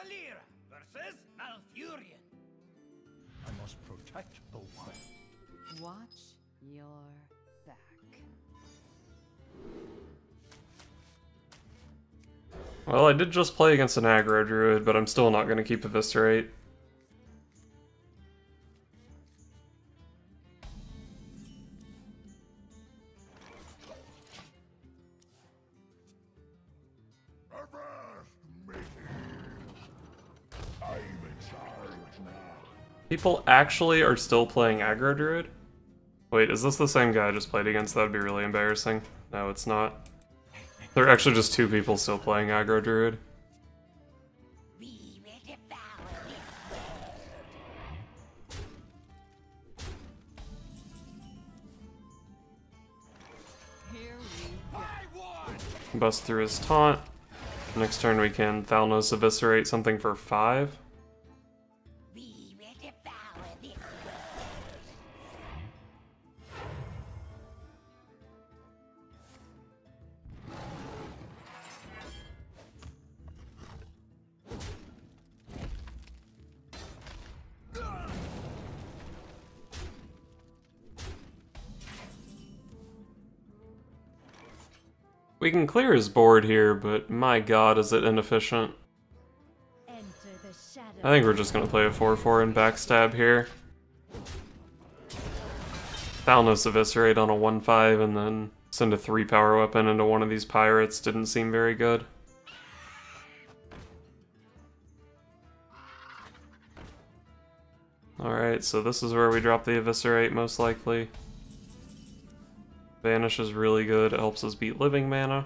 Valyra versus Malfurion. I must protect the one. Watch your back. Well, I did just play against an Aggro Druid, but I'm still not going to keep Eviscerate. People actually are still playing Aggro Druid? Wait, is this the same guy I just played against? That'd be really embarrassing. No, it's not. There are actually just 2 people still playing Aggro Druid. Bust through his taunt. Next turn we can Thalnos Eviscerate something for 5. We can clear his board here, but my god is it inefficient. I think we're just gonna play a 4-4 and backstab here. Thalnos Eviscerate on a 1-5 and then send a 3 power weapon into one of these pirates didn't seem very good. Alright, so this is where we drop the Eviscerate most likely. Vanish is really good, it helps us beat living mana.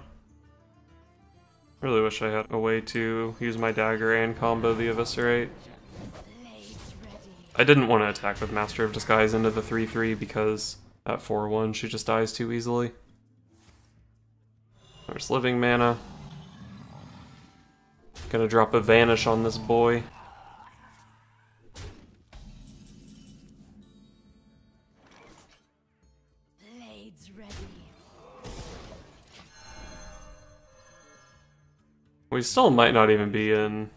Really wish I had a way to use my dagger and combo the Eviscerate. I didn't want to attack with Master of Disguise into the 3-3 because at 4-1 she just dies too easily. There's living mana. Gonna drop a Vanish on this boy. We still might not even be in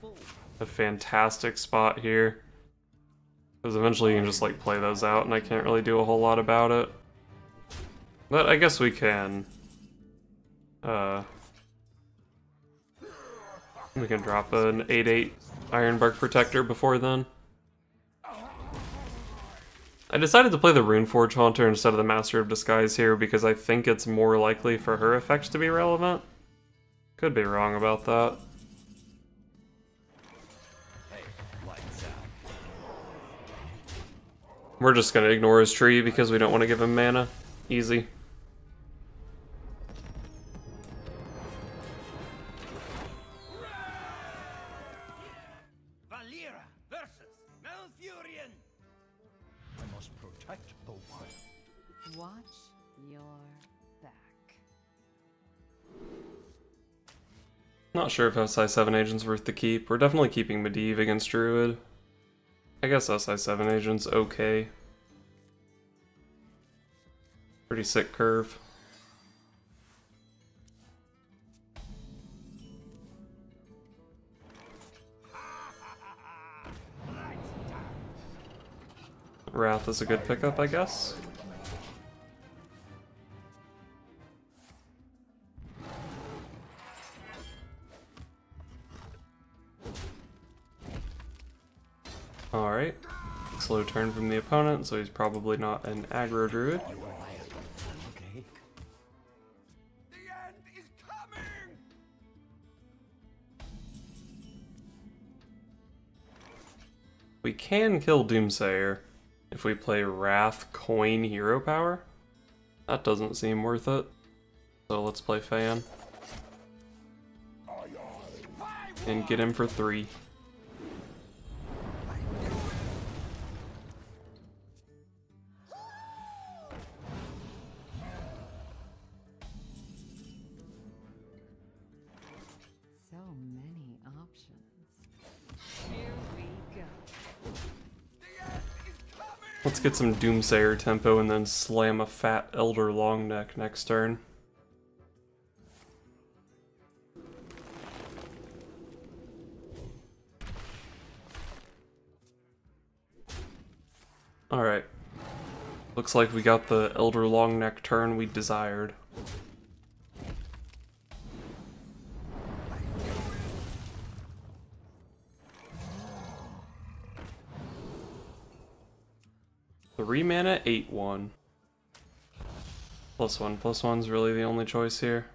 a fantastic spot here. Because eventually you can just like play those out and I can't really do a whole lot about it. But I guess we can. We can drop an 8-8 Ironbark Protector before then. I decided to play the Runeforge Haunter instead of the Master of Disguise here because I think it's more likely for her effects to be relevant. Could be wrong about that. We're just gonna ignore his tree because we don't want to give him mana. Easy. Valyra versus Malfurion. I must protect the one. Watch your back. Not sure if SI7 Agent's worth the keep. We're definitely keeping Medivh against Druid. I guess SI7 Agent's okay. Pretty sick curve. Wrath is a good pickup, I guess. Alright. Slow turn from the opponent, so he's probably not an Aggro Druid. The end is coming. We can kill Doomsayer if we play Wrath, Coin, Hero Power. That doesn't seem worth it. So let's play Fan. And get him for 3. So many options. Here we go. Let's get some Doomsayer tempo and then slam a fat Elder Longneck next turn. Alright. Looks like we got the Elder Longneck turn we desired. Three mana, 8/1. +1/+1's really the only choice here.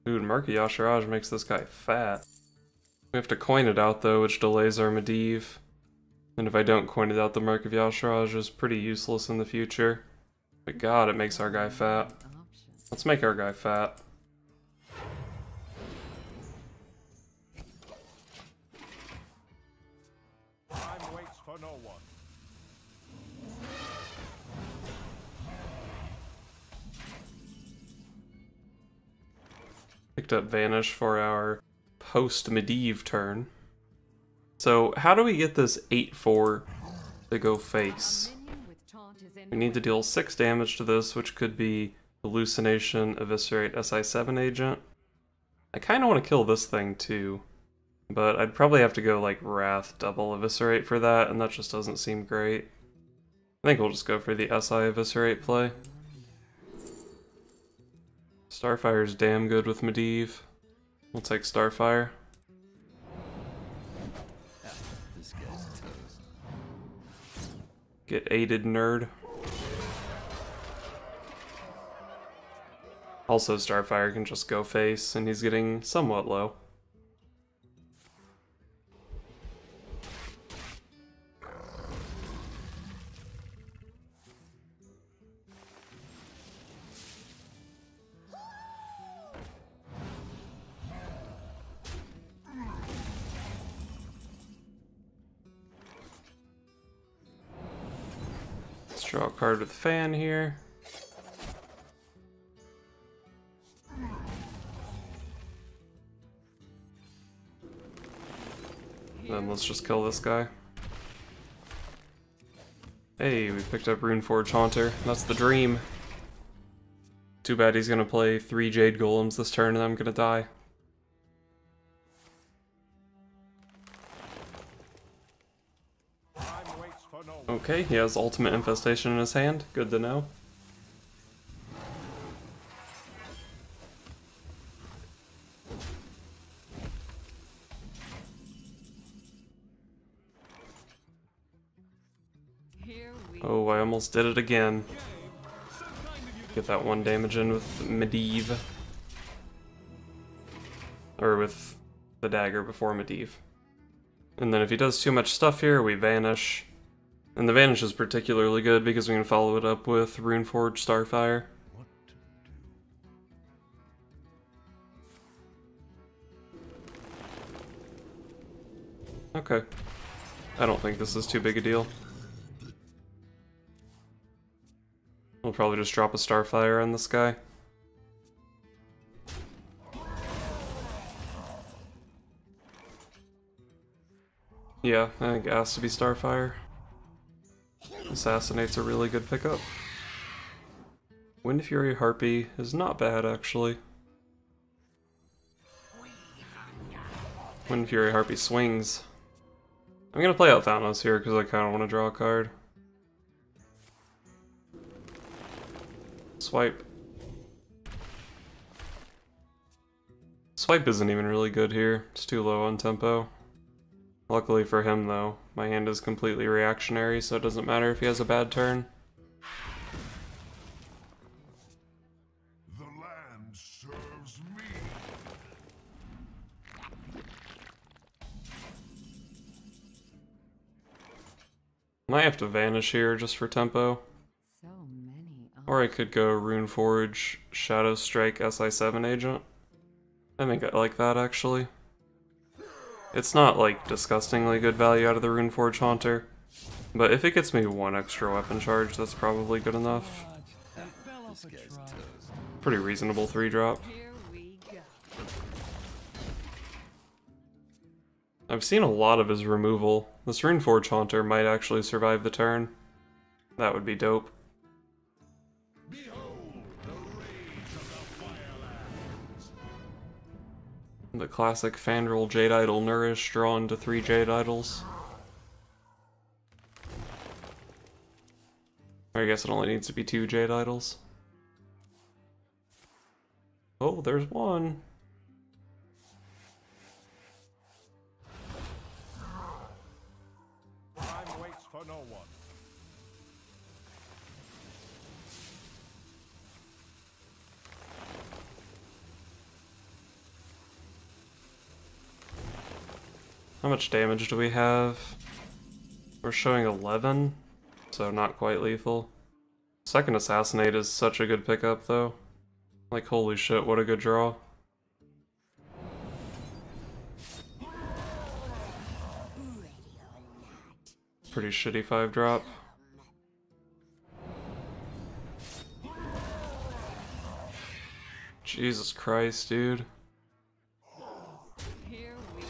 Dude, Murky Yashiraj makes this guy fat. We have to coin it out though, which delays our Medivh. And if I don't coin it out, the Mark of Yashiraj is pretty useless in the future. But god, it makes our guy fat. Let's make our guy fat. Time waits for no one. Picked up Vanish for our post-Medivh turn. So, how do we get this 8/4 to go face? We need to deal 6 damage to this, which could be Hallucination, Eviscerate, SI7 agent. I kind of want to kill this thing too, but I'd probably have to go like Wrath, double Eviscerate for that, and that just doesn't seem great. I think we'll just go for the SI Eviscerate play. Starfire's damn good with Medivh. We'll take Starfire. This guy's toast. Get aided, nerd. Also, Starfire can just go face, and he's getting somewhat low. Let's draw a card with Fan here. Then let's just kill this guy. Hey, we picked up Runeforge Haunter. That's the dream. Too bad he's gonna play 3 Jade Golems this turn and I'm gonna die. Time waits for no one. Okay, he has Ultimate Infestation in his hand. Good to know. Oh, I almost did it again. Get that 1 damage in with Medivh. Or with the dagger before Medivh. And then if he does too much stuff here, we Vanish. And the Vanish is particularly good because we can follow it up with Runeforge Starfire. Okay. I don't think this is too big a deal. We'll probably just drop a Starfire on this guy. Yeah, I think it has to be Starfire. Assassinate's a really good pickup. Wind Fury Harpy is not bad, actually. Wind Fury Harpy swings. I'm gonna play out Thanos here because I kind of want to draw a card. Swipe. Swipe isn't even really good here. It's too low on tempo. Luckily for him, though, my hand is completely reactionary, so it doesn't matter if he has a bad turn. The land serves me. Might have to Vanish here just for tempo. So many. Or I could go Runeforge, Shadow Strike, SI7 agent. I think I like that, actually. It's not, like, disgustingly good value out of the Runeforge Haunter, but if it gets me 1 extra weapon charge, that's probably good enough. This guy's toast. Pretty reasonable 3-drop. Here we go. I've seen a lot of his removal. This Runeforge Haunter might actually survive the turn. That would be dope. Behold the rage of the Firelands. The classic Fandral Jade Idol Nourish drawn to 3 Jade Idols. Or I guess it only needs to be 2 Jade Idols. Oh, there's one. Time waits for no one. How much damage do we have? We're showing 11, so not quite lethal. Second Assassinate is such a good pickup though. Like holy shit, what a good draw. Pretty shitty 5-drop. Jesus Christ, dude.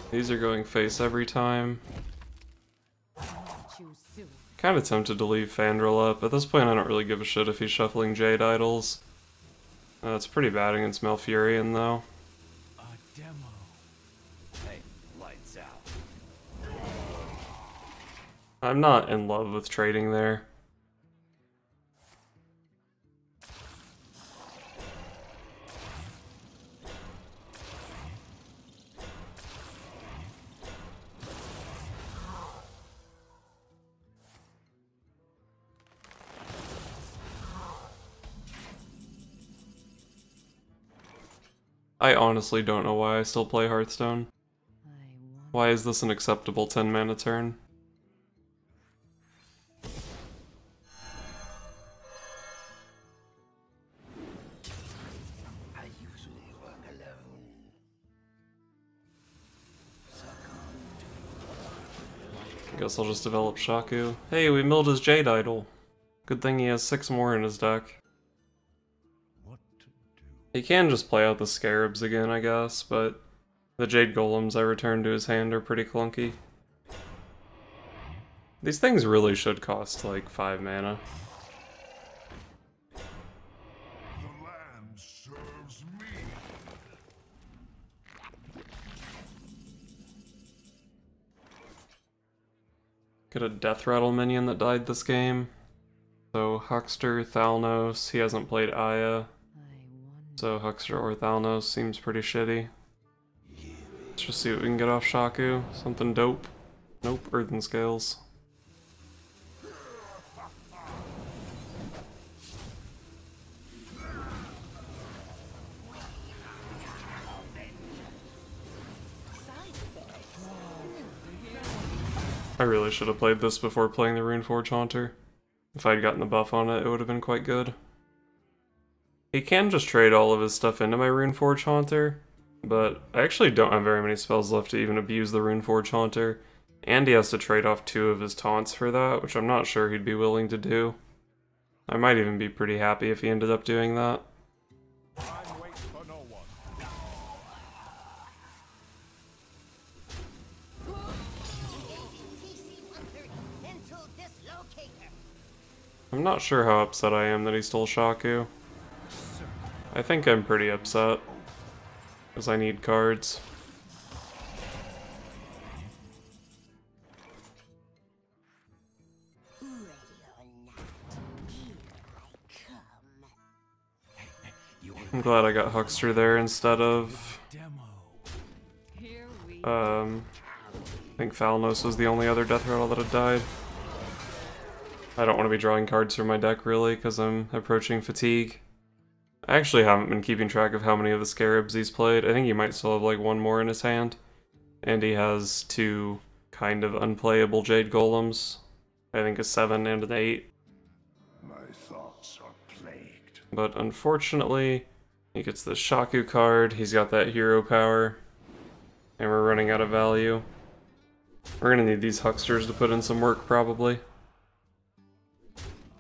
These are going face every time. Kinda tempted to leave Fandral up. At this point I don't really give a shit if he's shuffling Jade Idols. It's pretty bad against Malfurion though. A demo. Hey, lights out. I'm not in love with trading there. I honestly don't know why I still play Hearthstone. Why is this an acceptable 10 mana turn? I usually work alone. Guess I'll just develop Shaku. Hey, we milled his Jade Idol. Good thing he has 6 more in his deck. What to do? He can just play out the Scarabs again, I guess, but the Jade Golems I returned to his hand are pretty clunky. These things really should cost like 5 mana. The land serves me. Get a Death Rattle minion that died this game. So Huckster, Thalnos, he hasn't played Aya. So Huckster or Thalnos seems pretty shitty. Let's just see what we can get off Shaku. Something dope. Nope, Earthen Scales. I really should have played this before playing the Runeforge Haunter. If I'd gotten the buff on it, it would have been quite good. He can just trade all of his stuff into my Runeforge Haunter, but I actually don't have very many spells left to even abuse the Runeforge Haunter, and he has to trade off 2 of his taunts for that, which I'm not sure he'd be willing to do. I might even be pretty happy if he ended up doing that. Time waits for no one. I'm not sure how upset I am that he stole Shaku. I think I'm pretty upset, because I need cards. I'm glad I got Huckster there instead of... I think Thalnos was the only other Death Rattle that had died. I don't want to be drawing cards from my deck really, because I'm approaching fatigue. I actually haven't been keeping track of how many of the Scarabs he's played. I think he might still have like 1 more in his hand. And he has 2 kind of unplayable Jade Golems. I think a 7 and an 8. My thoughts are plagued. But unfortunately, he gets the Shaku card, he's got that hero power, and we're running out of value. We're gonna need these Hucksters to put in some work probably.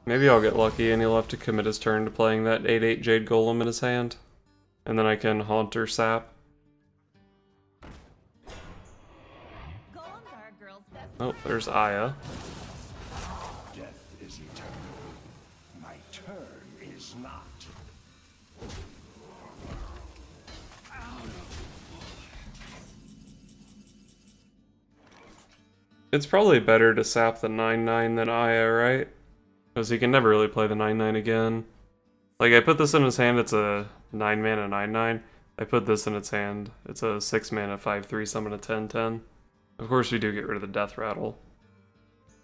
Maybe I'll get lucky and he'll have to commit his turn to playing that 8/8 Jade Golem in his hand. And then I can Haunter Sap. Oh, there's Aya. Death is eternal. My turn is not. It's probably better to sap the 9/9 than Aya, right? Because he can never really play the 9/9 again. Like, I put this in his hand, it's a 9 mana 9/9. I put this in its hand, it's a 6 mana 5/3 summon a 10/10. Of course we do get rid of the Death Rattle.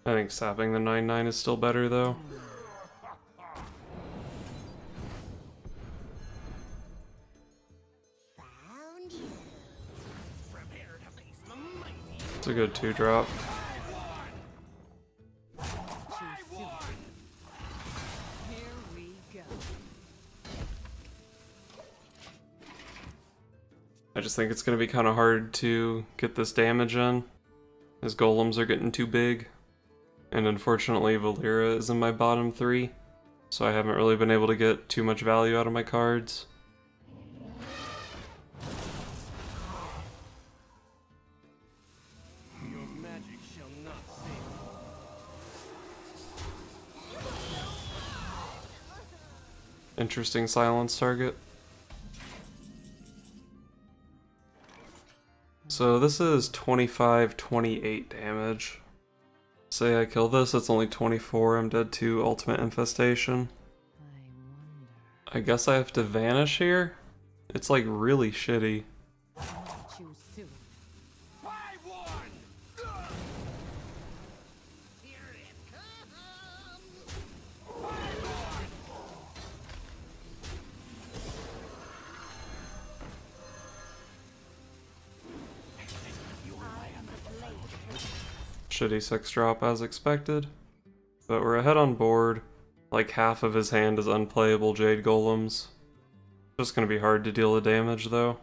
I think sapping the 9/9 is still better though. It's a good 2-drop. Here we go. I just think it's going to be kind of hard to get this damage in. His golems are getting too big. And unfortunately Valeera is in my bottom 3. So I haven't really been able to get too much value out of my cards. Your magic shall not save. Interesting silence target. So this is 25-28 damage. Say I kill this, it's only 24, I'm dead to Ultimate Infestation. I guess I have to vanish here? It's like really shitty. Choose soon. Shitty 6-drop as expected. But we're ahead on board. Like half of his hand is unplayable Jade Golems. Just gonna be hard to deal the damage though.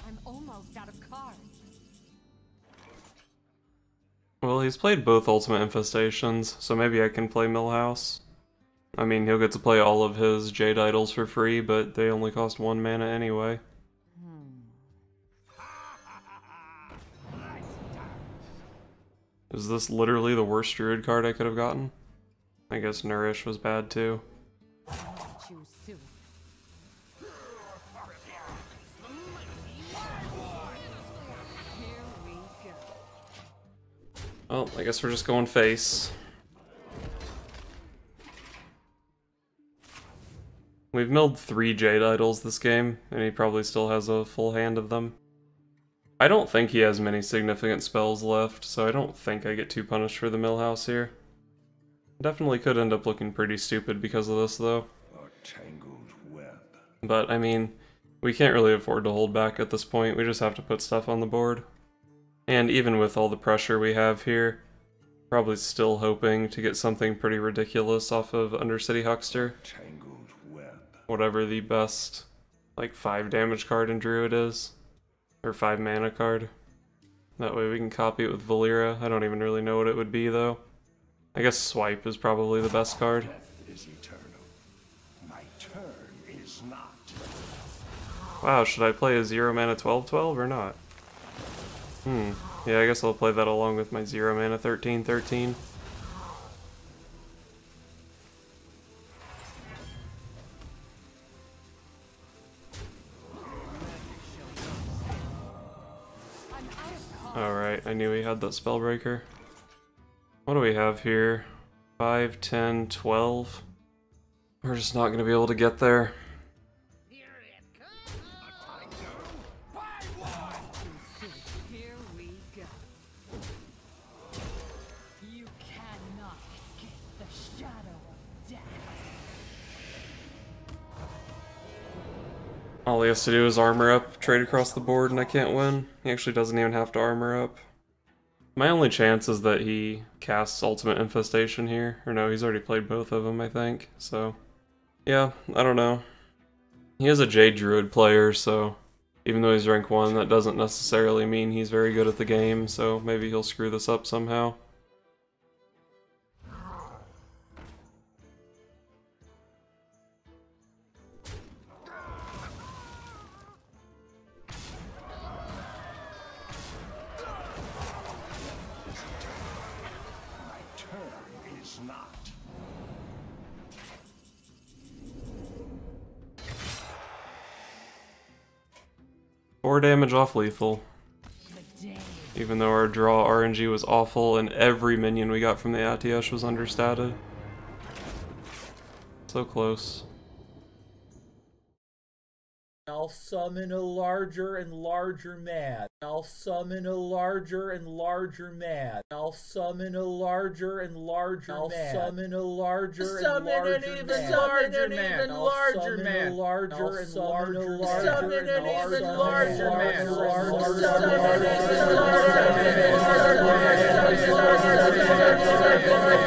I'm almost out of cards. Well, he's played both Ultimate Infestations, so maybe I can play Millhouse. I mean, he'll get to play all of his Jade Idols for free, but they only cost 1 mana anyway. Is this literally the worst Druid card I could have gotten? I guess Nourish was bad too. Choose soon. Here we go. Well, I guess we're just going face. We've milled 3 Jade Idols this game, and he probably still has a full hand of them. I don't think he has many significant spells left, so I don't think I get too punished for the Millhouse here. Definitely could end up looking pretty stupid because of this, though. A tangled web. But, I mean, we can't really afford to hold back at this point, we just have to put stuff on the board. And even with all the pressure we have here, probably still hoping to get something pretty ridiculous off of Undercity Huckster. Tangled web. Whatever the best, like, 5 damage card in Druid is. Or 5 mana card. That way we can copy it with Valeera. I don't even really know what it would be, though. I guess Swipe is probably the best card. Death is eternal. My turn is not. Wow, should I play a 0 mana 12/12 or not? Yeah, I guess I'll play that along with my 0 mana 13/13. Alright, I knew he had that Spellbreaker. What do we have here? 5, 10, 12. We're just not going to be able to get there. Here we go. You cannot escape the shadow of death. All he has to do is armor up, trade across the board, and I can't win. He actually doesn't even have to armor up. My only chance is that he casts Ultimate Infestation here. Or no, he's already played both of them, I think. So, yeah, I don't know. He is a Jade Druid player, so even though he's rank 1, that doesn't necessarily mean he's very good at the game, so maybe he'll screw this up somehow. is not. 4 damage off lethal. Even though our draw RNG was awful and every minion we got from the Atiesh was understated. So close. I'll summon a larger and larger mad. I'll summon a larger and larger mad. I'll summon a larger and larger mad. I'll summon a larger and larger mad. Summon an even larger mad. Larger and larger. Summon an even larger mad. Summon an even larger mad.